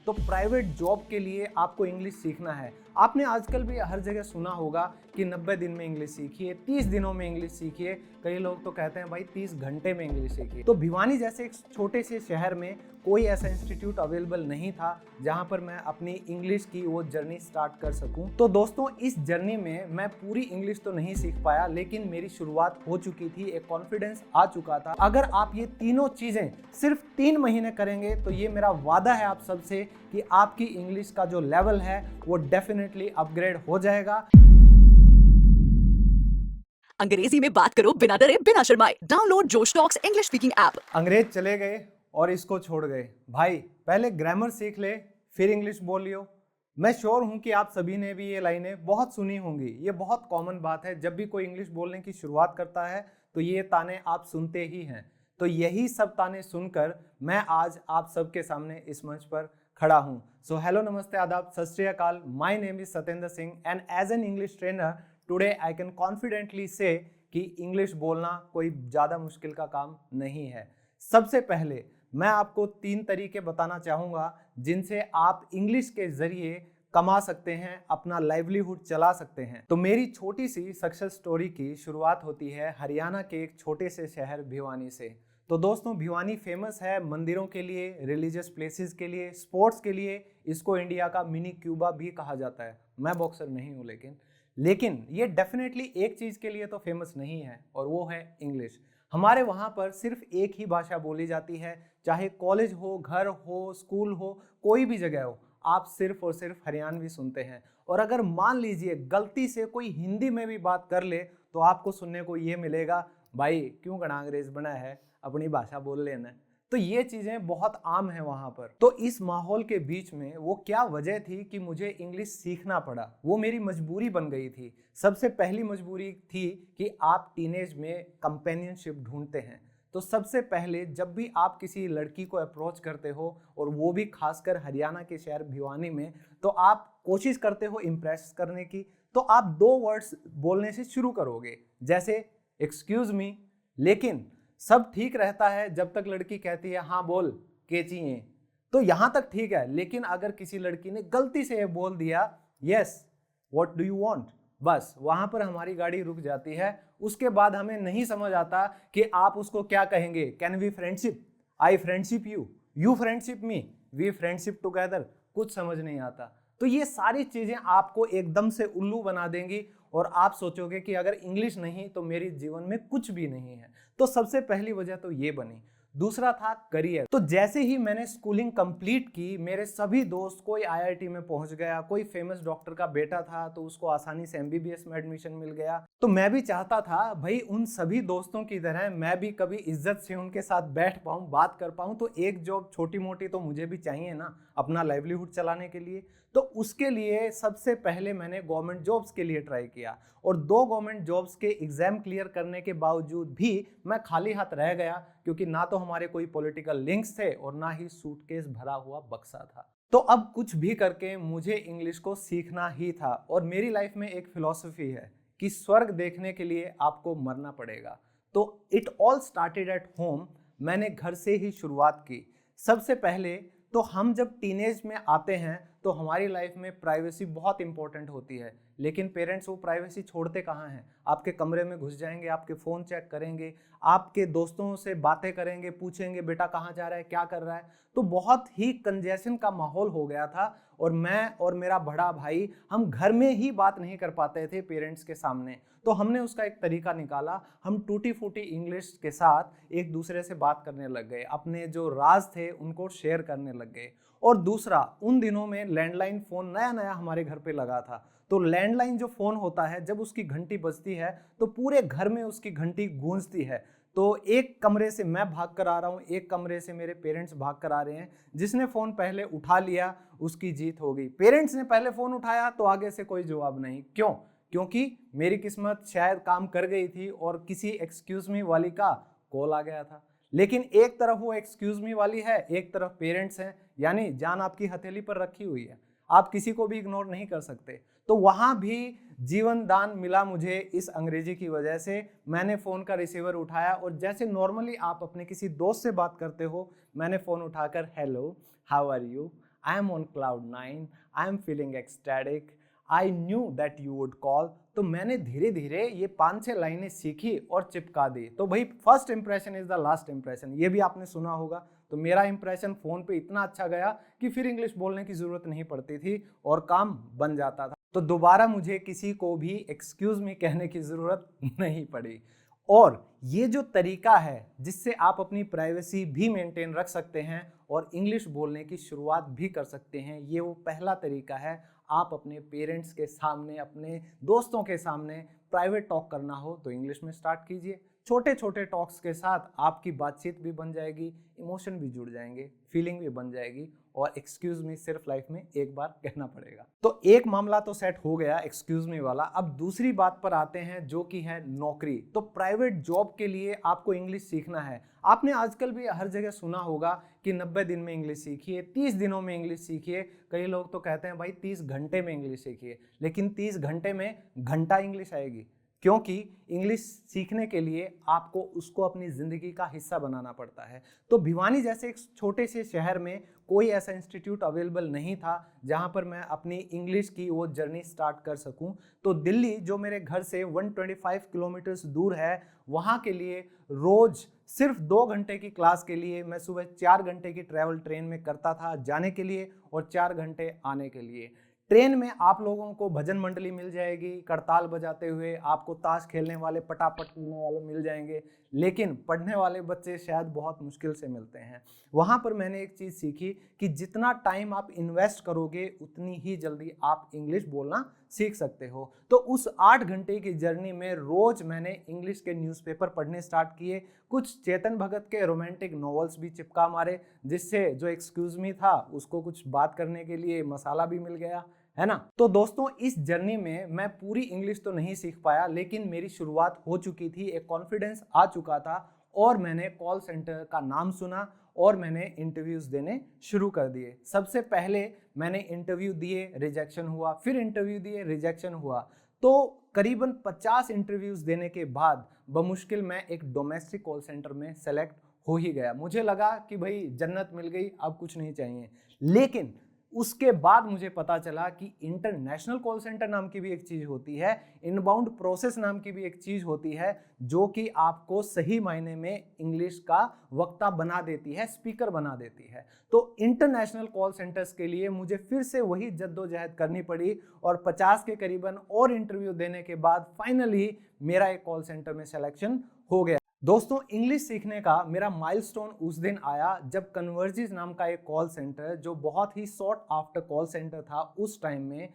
तो private job के लिए आपको इंग्लिश सीखना है। आपने आजकल भी हर जगह सुना होगा कि 90 दिन में इंग्लिश सीखिए, 30 दिनों में इंग्लिश सीखिए, कई लोग तो कहते हैं भाई 30 घंटे में इंग्लिश सीखिए। तो भिवानी जैसे एक छोटे से शहर में कोई ऐसा इंस्टीट्यूट अवेलेबल नहीं था जहां पर मैं अपनी इंग्लिश की वो जर्नी स्टार्ट कर सकूं। तो दोस्तों, इस जर्नी में मैं पूरी इंग्लिश तो नहीं सीख पाया, लेकिन मेरी शुरुआत हो चुकी थी, एक कॉन्फिडेंस आ चुका था। अगर आप ये तीनों चीजें सिर्फ 3 महीने करेंगे तो ये मेरा वादा है आप सबसे कि आपकी इंग्लिश का जो लेवल है वो डेफिनेटली अपग्रेड हो जाएगा। अंग्रेजी में बात करो बिना डरे बिना शर्माए। डाउनलोड जोश टॉक्स इंग्लिश स्पीकिंग ऐप। अंग्रेज चले गए और इसको छोड़ गए। भाई पहले ग्रामर सीख ले, फिर इंग्लिश बोल लियो। मैं श्योर हूं कि आप सभी ने भी ये लाइनें बहुत सुनी होंगी। ये बहुत कॉमन बात है, जब भी कोई इंग्लिश बोलने की शुरुआत करता है तो ये ताने आप सुनते ही हैं। तो यही सब ताने सुनकर मैं आज आप सबके सामने इस मंच पर खड़ा हूं। सो हेलो, नमस्ते, आदाब, सत श्री अकाल। My name is Satendra Singh and as an English trainer today I can confidently say कि इंग्लिश बोलना कोई ज़्यादा मुश्किल का काम नहीं है। सबसे पहले मैं आपको 3 तरीके बताना चाहूँगा जिनसे आप इंग्लिश के ज़रिए कमा सकते हैं, अपना लाइवलीहुड चला सकते हैं। तो मेरी छोटी सी सक्सेस स्टोरी की शुरुआत होती है हरियाणा के एक छोटे से शहर भिवानी से। तो दोस्तों, भिवानी फेमस है मंदिरों के लिए, रिलीजियस प्लेसेस के लिए, स्पोर्ट्स के लिए। इसको इंडिया का मिनी क्यूबा भी कहा जाता है। मैं बॉक्सर नहीं हूँ, लेकिन ये डेफिनेटली एक चीज़ के लिए तो फेमस नहीं है, और वो है इंग्लिश। हमारे वहाँ पर सिर्फ एक ही भाषा बोली जाती है, चाहे कॉलेज हो, घर हो, स्कूल हो, कोई भी जगह हो, आप सिर्फ और सिर्फ हरियाणवी सुनते हैं। और अगर मान लीजिए गलती से कोई हिंदी में भी बात कर ले तो आपको सुनने को ये मिलेगा, भाई क्यों गणा अंग्रेज बना है, अपनी भाषा बोल लेना। तो ये चीज़ें बहुत आम है वहाँ पर। तो इस माहौल के बीच में वो क्या वजह थी कि मुझे इंग्लिश सीखना पड़ा, वो मेरी मजबूरी बन गई थी। सबसे पहली मजबूरी थी कि आप टीनेज में कंपेनियनशिप ढूंढते हैं। तो सबसे पहले जब भी आप किसी लड़की को अप्रोच करते हो, और वो भी खासकर हरियाणा के शहर भिवानी में, तो आप कोशिश करते हो इम्प्रेस करने की। तो आप 2 वर्ड्स बोलने से शुरू करोगे, जैसे एक्सक्यूज मी। लेकिन सब ठीक रहता है जब तक लड़की कहती है हाँ बोल, के चाहिए। तो यहां तक ठीक है, लेकिन अगर किसी लड़की ने गलती से ये बोल दिया yes what do you want, बस वहां पर हमारी गाड़ी रुक जाती है। उसके बाद हमें नहीं समझ आता कि आप उसको क्या कहेंगे। Can we friendship, I friendship you, you friendship me, we friendship together, कुछ समझ नहीं आता। तो ये सारी चीजें आपको एकदम से उल्लू बना देंगी और आप सोचोगे कि अगर इंग्लिश नहीं तो मेरे जीवन में कुछ भी नहीं है। तो सबसे पहली वजह तो ये बनी। दूसरा था करियर। तो जैसे ही मैंने स्कूलिंग कंप्लीट की, मेरे सभी दोस्त, कोई आईआईटी में पहुंच गया, कोई फेमस डॉक्टर का बेटा था तो उसको आसानी से एमबीबीएस में एडमिशन मिल गया। तो मैं भी चाहता था भाई उन सभी दोस्तों की तरह मैं भी कभी इज्जत से उनके साथ बैठ पाऊं, बात कर पाऊं। तो एक जॉब छोटी मोटी तो मुझे भी चाहिए ना, अपना लाइवलीहुड चलाने के लिए। तो उसके लिए सबसे पहले मैंने गवर्नमेंट जॉब्स के लिए ट्राई किया, और 2 गवर्नमेंट जॉब्स के एग्जाम क्लियर करने के बावजूद भी मैं खाली हाथ रह गया, क्योंकि ना तो हमारे कोई पॉलिटिकल लिंक्स थे और ना ही सूटकेस भरा हुआ बक्सा था। तो अब कुछ भी करके मुझे इंग्लिश को सीखना ही था। और मेरी लाइफ में एक फिलॉसफी है कि स्वर्ग देखने के लिए आपको मरना पड़ेगा। तो it all started at home. मैंने घर से ही शुरुआत की। सबसे पहले तो हम जब टीनेज में आते हैं तो हमारी लाइफ में प्राइवेसी बहुत इंपॉर्टेंट होती है, लेकिन पेरेंट्स वो प्राइवेसी छोड़ते कहाँ हैं। आपके कमरे में घुस जाएंगे, आपके फ़ोन चेक करेंगे, आपके दोस्तों से बातें करेंगे, पूछेंगे बेटा कहाँ जा रहा है, क्या कर रहा है। तो बहुत ही कंजेशन का माहौल हो गया था, और मैं और मेरा बड़ा भाई हम घर में ही बात नहीं कर पाते थे पेरेंट्स के सामने। तो हमने उसका एक तरीका निकाला, हम टूटी फूटी इंग्लिश के साथ एक दूसरे से बात करने लग गए, अपने जो राज थे उनको शेयर करने लग गए। और दूसरा, उन दिनों में लैंडलाइन फ़ोन नया नया हमारे घर पे लगा था। तो लैंडलाइन जो फ़ोन होता है, जब उसकी घंटी बजती है तो पूरे घर में उसकी घंटी गूंजती है। तो एक कमरे से मैं भाग कर आ रहा हूँ, एक कमरे से मेरे पेरेंट्स भाग कर आ रहे हैं। जिसने फ़ोन पहले उठा लिया उसकी जीत हो गई। पेरेंट्स ने पहले फ़ोन उठाया तो आगे से कोई जवाब नहीं। क्यों? क्योंकि मेरी किस्मत शायद काम कर गई थी और किसी एक्सक्यूज़ मी वाली का कॉल आ गया था। लेकिन एक तरफ वो एक्सक्यूज़ मी वाली है, एक तरफ पेरेंट्स हैं, यानी जान आपकी हथेली पर रखी हुई है, आप किसी को भी इग्नोर नहीं कर सकते। तो वहाँ भी जीवन दान मिला मुझे इस अंग्रेजी की वजह से। मैंने फ़ोन का रिसीवर उठाया और जैसे नॉर्मली आप अपने किसी दोस्त से बात करते हो, मैंने फ़ोन उठाकर hello, how are you, I am on cloud 9, I am feeling ecstatic, I knew that you would call. तो मैंने धीरे धीरे ये 5-6 लाइनें सीखी और चिपका दी। तो भाई first impression is the last impression, ये भी आपने सुना होगा। तो मेरा इंप्रेशन फोन पे इतना अच्छा गया कि फिर इंग्लिश बोलने की जरूरत नहीं पड़ती थी और काम बन जाता था। तो दोबारा मुझे किसी को भी एक्सक्यूज मी कहने की जरूरत नहीं पड़ी। और ये जो तरीका है जिससे आप अपनी प्राइवेसी भी मेंटेन रख सकते हैं और इंग्लिश बोलने की शुरुआत भी कर सकते हैं, ये वो पहला तरीका है। आप अपने पेरेंट्स के सामने, अपने दोस्तों के सामने प्राइवेट टॉक करना हो तो इंग्लिश में स्टार्ट कीजिए। छोटे छोटे टॉक्स के साथ आपकी बातचीत भी बन जाएगी, इमोशन भी जुड़ जाएंगे, फीलिंग भी बन जाएगी और एक्सक्यूज मी सिर्फ लाइफ में एक बार कहना पड़ेगा। तो एक मामला तो सेट हो गया एक्सक्यूज मी वाला। अब दूसरी बात पर आते हैं जो कि है नौकरी। तो प्राइवेट जॉब के लिए आपको इंग्लिश सीखना है। आपने आजकल भी हर जगह सुना होगा कि 90 दिन में इंग्लिश सीखिए, 30 दिनों में इंग्लिश सीखिए। कई लोग तो कहते हैं भाई 30 घंटे में इंग्लिश सीखिए, लेकिन 30 घंटे में घंटा इंग्लिश आएगी, क्योंकि इंग्लिश सीखने के लिए आपको उसको अपनी ज़िंदगी का हिस्सा बनाना पड़ता है। तो भिवानी जैसे एक छोटे से शहर में कोई ऐसा इंस्टीट्यूट अवेलेबल नहीं था जहां पर मैं अपनी इंग्लिश की वो जर्नी स्टार्ट कर सकूं। तो दिल्ली, जो मेरे घर से 125 किलोमीटर्स दूर है, वहां के लिए रोज़ सिर्फ 2 घंटे की क्लास के लिए मैं सुबह 4 घंटे की ट्रैवल ट्रेन में करता था जाने के लिए और 4 घंटे आने के लिए। ट्रेन में आप लोगों को भजन मंडली मिल जाएगी, करताल बजाते हुए, आपको ताश खेलने वाले, पटापट खेलने वाले मिल जाएंगे, लेकिन पढ़ने वाले बच्चे शायद बहुत मुश्किल से मिलते हैं। वहाँ पर मैंने एक चीज़ सीखी कि जितना टाइम आप इन्वेस्ट करोगे उतनी ही जल्दी आप इंग्लिश बोलना सीख सकते हो। तो उस 8 घंटे की जर्नी में रोज़ मैंने इंग्लिश के न्यूज़पेपर पढ़ने स्टार्ट किए, कुछ चेतन भगत के रोमांटिक नॉवेल्स भी चिपका मारे, जिससे जो एक्सक्यूज मी था उसको कुछ बात करने के लिए मसाला भी मिल गया, है ना। तो दोस्तों, इस जर्नी में मैं पूरी इंग्लिश तो नहीं सीख पाया, लेकिन मेरी शुरुआत हो चुकी थी, एक कॉन्फिडेंस आ चुका था और मैंने कॉल सेंटर का नाम सुना और मैंने इंटरव्यूज़ देने शुरू कर दिए। सबसे पहले मैंने इंटरव्यू दिए, रिजेक्शन हुआ, फिर इंटरव्यू दिए, रिजेक्शन हुआ। तो करीबन 50 इंटरव्यूज़ देने के बाद बमुश्किल मैं एक डोमेस्टिक कॉल सेंटर में सेलेक्ट हो ही गया। मुझे लगा कि भाई जन्नत मिल गई, अब कुछ नहीं चाहिए। लेकिन उसके बाद मुझे पता चला कि इंटरनेशनल कॉल सेंटर नाम की भी एक चीज़ होती है, इनबाउंड प्रोसेस नाम की भी एक चीज़ होती है, जो कि आपको सही मायने में इंग्लिश का वक्ता बना देती है, स्पीकर बना देती है। तो इंटरनेशनल कॉल सेंटर्स के लिए मुझे फिर से वही जद्दोजहद करनी पड़ी और 50 के करीबन और इंटरव्यू देने के बाद फाइनली मेरा एक कॉल सेंटर में सिलेक्शन हो गया। दोस्तों, इंग्लिश सीखने का मेरा माइलस्टोन उस दिन आया जब कन्वर्जिस नाम का एक कॉल सेंटर, जो बहुत ही सॉट आफ्टर कॉल सेंटर था उस टाइम में,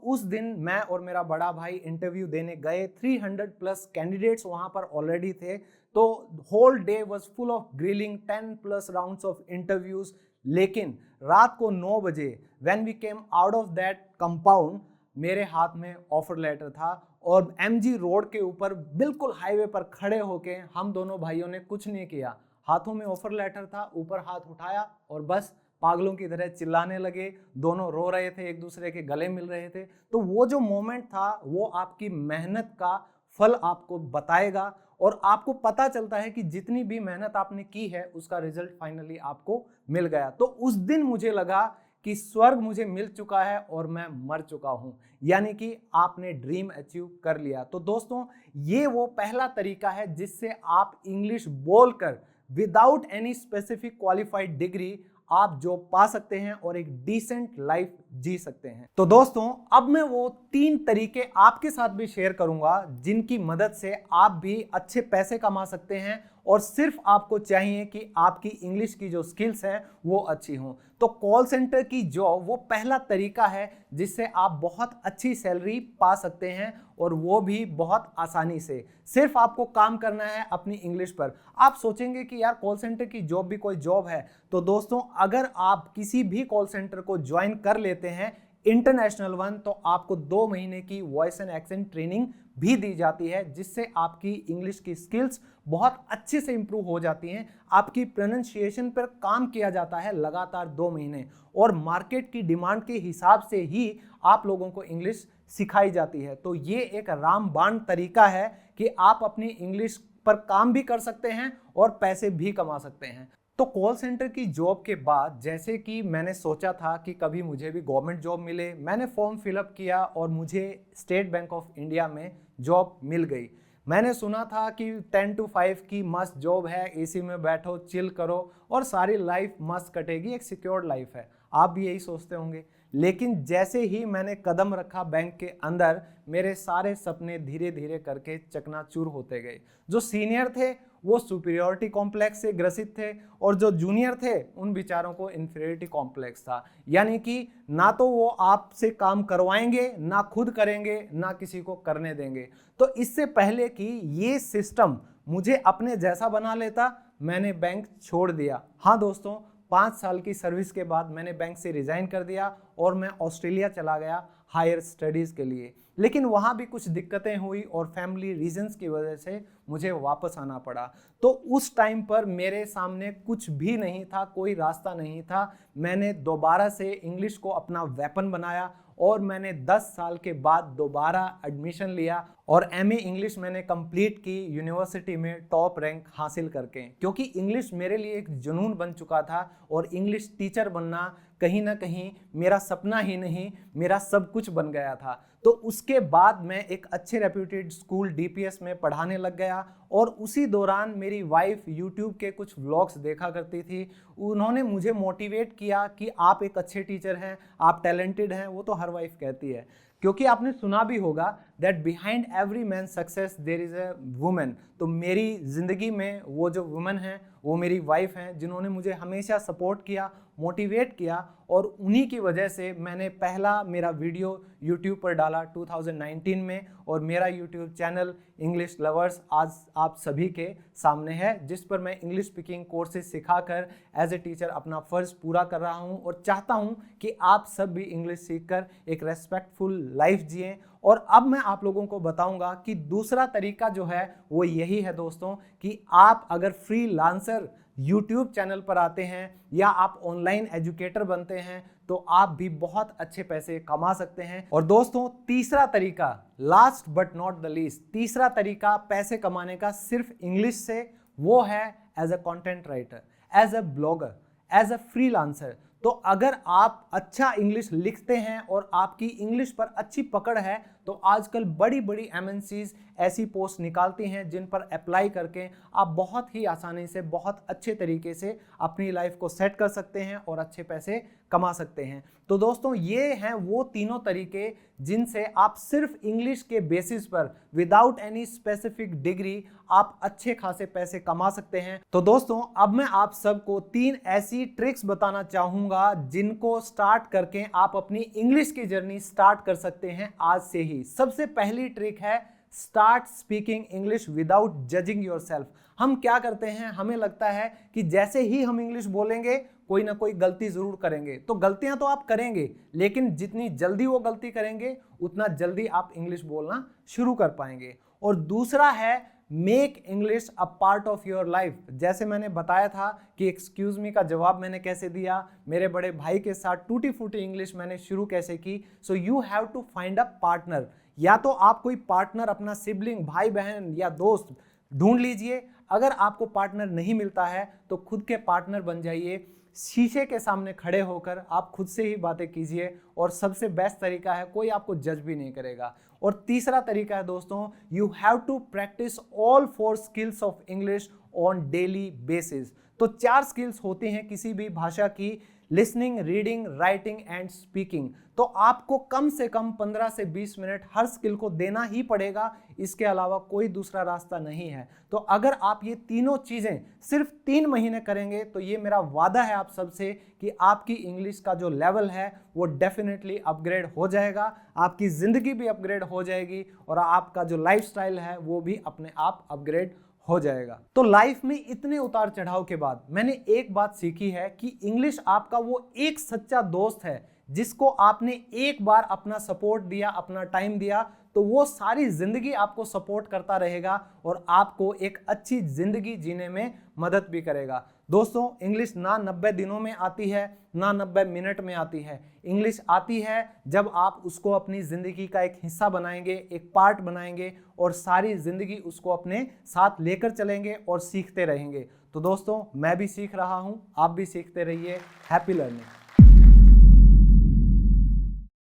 उस दिन मैं और मेरा बड़ा भाई इंटरव्यू देने गए। 300 प्लस कैंडिडेट्स वहाँ पर ऑलरेडी थे। तो whole day was full of grilling, 10 plus rounds of interviews. लेकिन रात को 9 बजे when we came out of that compound, मेरे हाथ में ऑफर लेटर था और एमजी रोड के ऊपर बिल्कुल हाईवे पर खड़े होके हम दोनों भाइयों ने कुछ नहीं किया। हाथों में ऑफर लेटर था, ऊपर हाथ उठाया और बस पागलों की तरह चिल्लाने लगे। दोनों रो रहे थे, एक दूसरे के गले मिल रहे थे। तो वो जो मोमेंट था वो आपकी मेहनत का फल आपको बताएगा और आपको पता चलता है कि जितनी भी मेहनत आपने की है उसका रिजल्ट फाइनली आपको मिल गया। तो उस दिन मुझे लगा कि स्वर्ग मुझे मिल चुका है और मैं मर चुका हूं, यानी कि आपने ड्रीम अचीव कर लिया। तो दोस्तों, ये वो पहला तरीका है जिससे आप इंग्लिश बोलकर without any specific qualified degree आप जॉब पा सकते हैं और एक डिसेंट लाइफ जी सकते हैं। तो दोस्तों, अब मैं वो 3 तरीके आपके साथ भी शेयर करूंगा जिनकी मदद से आप भी अच्छे पैसे कमा सकते हैं और सिर्फ आपको चाहिए कि आपकी इंग्लिश की जो स्किल्स हैं वो अच्छी हों। तो कॉल सेंटर की जॉब वो पहला तरीका है जिससे आप बहुत अच्छी सैलरी पा सकते हैं और वो भी बहुत आसानी से। सिर्फ आपको काम करना है अपनी इंग्लिश पर। आप सोचेंगे कि यार कॉल सेंटर की जॉब भी कोई जॉब है। तो दोस्तों, अगर आप किसी भी कॉल सेंटर को ज्वाइन कर लेते हैं, इंटरनेशनल वन, तो आपको 2 महीने की वॉइस एंड एक्सेंट ट्रेनिंग भी दी जाती है, जिससे आपकी इंग्लिश की स्किल्स बहुत अच्छे से इंप्रूव हो जाती हैं। आपकी प्रोनाउंसिएशन पर काम किया जाता है लगातार 2 महीने और मार्केट की डिमांड के हिसाब से ही आप लोगों को इंग्लिश सिखाई जाती है। तो ये एक रामबाण तरीका है कि आप अपनी इंग्लिश पर काम भी कर सकते हैं और पैसे भी कमा सकते हैं। तो कॉल सेंटर की जॉब के बाद जैसे कि मैंने सोचा था कि कभी मुझे भी गवर्नमेंट जॉब मिले, मैंने फॉर्म फिलअप किया और मुझे स्टेट बैंक ऑफ इंडिया में जॉब मिल गई। मैंने सुना था कि 10 to 5 की मस्त जॉब है, एसी में बैठो, चिल करो और सारी लाइफ मस्त कटेगी, एक सिक्योर्ड लाइफ है। आप भी यही सोचते होंगे। लेकिन जैसे ही मैंने कदम रखा बैंक के अंदर, मेरे सारे सपने धीरे धीरे करके चकनाचूर होते गए। जो सीनियर थे वो सुपीरियरिटी कॉम्प्लेक्स से ग्रसित थे और जो जूनियर थे उन बेचारों को इन्फीरियरिटी कॉम्प्लेक्स था। यानी कि ना तो वो आपसे काम करवाएंगे, ना खुद करेंगे, ना किसी को करने देंगे। तो इससे पहले कि ये सिस्टम मुझे अपने जैसा बना लेता, मैंने बैंक छोड़ दिया। हाँ दोस्तों, 5 साल की सर्विस के बाद मैंने बैंक से रिजाइन कर दिया और मैं ऑस्ट्रेलिया चला गया हायर स्टडीज़ के लिए। लेकिन वहाँ भी कुछ दिक्कतें हुई और फैमिली रीजंस की वजह से मुझे वापस आना पड़ा। तो उस टाइम पर मेरे सामने कुछ भी नहीं था, कोई रास्ता नहीं था। मैंने दोबारा से इंग्लिश को अपना वेपन बनाया और मैंने 10 साल के बाद दोबारा एडमिशन लिया और एमए इंग्लिश मैंने कंप्लीट की यूनिवर्सिटी में टॉप रैंक हासिल करके, क्योंकि इंग्लिश मेरे लिए एक जुनून बन चुका था और इंग्लिश टीचर बनना कहीं ना कहीं मेरा सपना ही नहीं, मेरा सब कुछ बन गया था। तो उसके बाद मैं एक अच्छे रेप्यूटेड स्कूल डीपीएस में पढ़ाने लग गया और उसी दौरान मेरी वाइफ यूट्यूब के कुछ व्लॉग्स देखा करती थी। उन्होंने मुझे मोटिवेट किया कि आप एक अच्छे टीचर हैं, आप टैलेंटेड हैं। वो तो हर वाइफ कहती है, क्योंकि आपने सुना भी होगा that behind every man success there is a women. तो मेरी ज़िंदगी में वो जो वुमेन हैं वो मेरी वाइफ हैं, जिन्होंने मुझे हमेशा सपोर्ट किया, मोटिवेट किया और उन्हीं की वजह से मैंने पहला मेरा वीडियो YouTube पर डाला 2019 में और मेरा YouTube चैनल इंग्लिश लवर्स आज आप सभी के सामने है, जिस पर मैं इंग्लिश स्पीकिंग कोर्सेज सिखाकर एज ए टीचर अपना फ़र्ज़ पूरा कर रहा हूं और चाहता हूं कि आप सब भी इंग्लिश सीखकर एक रेस्पेक्टफुल लाइफ जिएं। और अब मैं आप लोगों को बताऊंगा कि दूसरा तरीका जो है वो यही है दोस्तों, कि आप अगर फ्रीलांसर YouTube चैनल पर आते हैं या आप ऑनलाइन एजुकेटर बनते हैं तो आप भी बहुत अच्छे पैसे कमा सकते हैं। और दोस्तों तीसरा तरीका, last but not the least, तीसरा तरीका पैसे कमाने का सिर्फ इंग्लिश से, वो है as a content writer, as a blogger, as a freelancer. तो अगर आप अच्छा इंग्लिश लिखते हैं और आपकी इंग्लिश पर अच्छी पकड़ है तो आजकल बड़ी बड़ी एमएनसीज ऐसी पोस्ट निकालती हैं जिन पर अप्लाई करके आप बहुत ही आसानी से, बहुत अच्छे तरीके से अपनी लाइफ को सेट कर सकते हैं और अच्छे पैसे कमा सकते हैं। तो दोस्तों ये हैं वो तीनों तरीके जिनसे आप सिर्फ इंग्लिश के बेसिस पर विदाउट एनी स्पेसिफिक डिग्री आप अच्छे खासे पैसे कमा सकते हैं। तो दोस्तों अब मैं आप सबको 3 ऐसी ट्रिक्स बताना चाहूंगा जिनको स्टार्ट करके आप अपनी इंग्लिश की जर्नी स्टार्ट कर सकते हैं आज से ही। सबसे पहली ट्रिक है start speaking English without judging yourself. हम क्या करते हैं, हमें लगता है कि जैसे ही हम इंग्लिश बोलेंगे कोई ना कोई गलती जरूर करेंगे। तो गलतियां तो आप करेंगे, लेकिन जितनी जल्दी वो गलती करेंगे उतना जल्दी आप इंग्लिश बोलना शुरू कर पाएंगे। और दूसरा है make English a part of your life. जैसे मैंने बताया था कि एक्सक्यूज मी का जवाब मैंने कैसे दिया, मेरे बड़े भाई के साथ टूटी फूटी इंग्लिश मैंने शुरू कैसे की। So you have to find a partner. या तो आप कोई पार्टनर, अपना सिबलिंग, भाई बहन या दोस्त ढूंढ लीजिए। अगर आपको पार्टनर नहीं मिलता है तो खुद के पार्टनर बन जाइए। शीशे के सामने खड़े होकर आप खुद से ही बातें कीजिए और सबसे बेस्ट तरीका है, कोई आपको जज भी नहीं करेगा। और तीसरा तरीका है दोस्तों, you have to practise all 4 skills of English on daily basis. तो 4 स्किल्स होती हैं किसी भी भाषा की, listening, reading, writing and speaking. तो आपको कम से कम 15 से 20 मिनट हर स्किल को देना ही पड़ेगा, इसके अलावा कोई दूसरा रास्ता नहीं है। तो अगर आप ये तीनों चीज़ें सिर्फ 3 महीने करेंगे तो ये मेरा वादा है आप सबसे कि आपकी इंग्लिश का जो लेवल है वो डेफिनेटली अपग्रेड हो जाएगा, आपकी ज़िंदगी भी अपग्रेड हो जाएगी और आपका जो लाइफस्टाइल है वो भी अपने आप अपग्रेड हो जाएगा। तो लाइफ में इतने उतार चढ़ाव के बाद मैंने एक बात सीखी है कि इंग्लिश आपका वो एक सच्चा दोस्त है जिसको आपने एक बार अपना सपोर्ट दिया, अपना टाइम दिया, तो वो सारी जिंदगी आपको सपोर्ट करता रहेगा और आपको एक अच्छी जिंदगी जीने में मदद भी करेगा। दोस्तों इंग्लिश ना 90 दिनों में आती है ना 90 मिनट में आती है। इंग्लिश आती है जब आप उसको अपनी ज़िंदगी का एक हिस्सा बनाएंगे, एक पार्ट बनाएंगे और सारी ज़िंदगी उसको अपने साथ लेकर चलेंगे और सीखते रहेंगे। तो दोस्तों मैं भी सीख रहा हूँ, आप भी सीखते रहिए। Happy learning.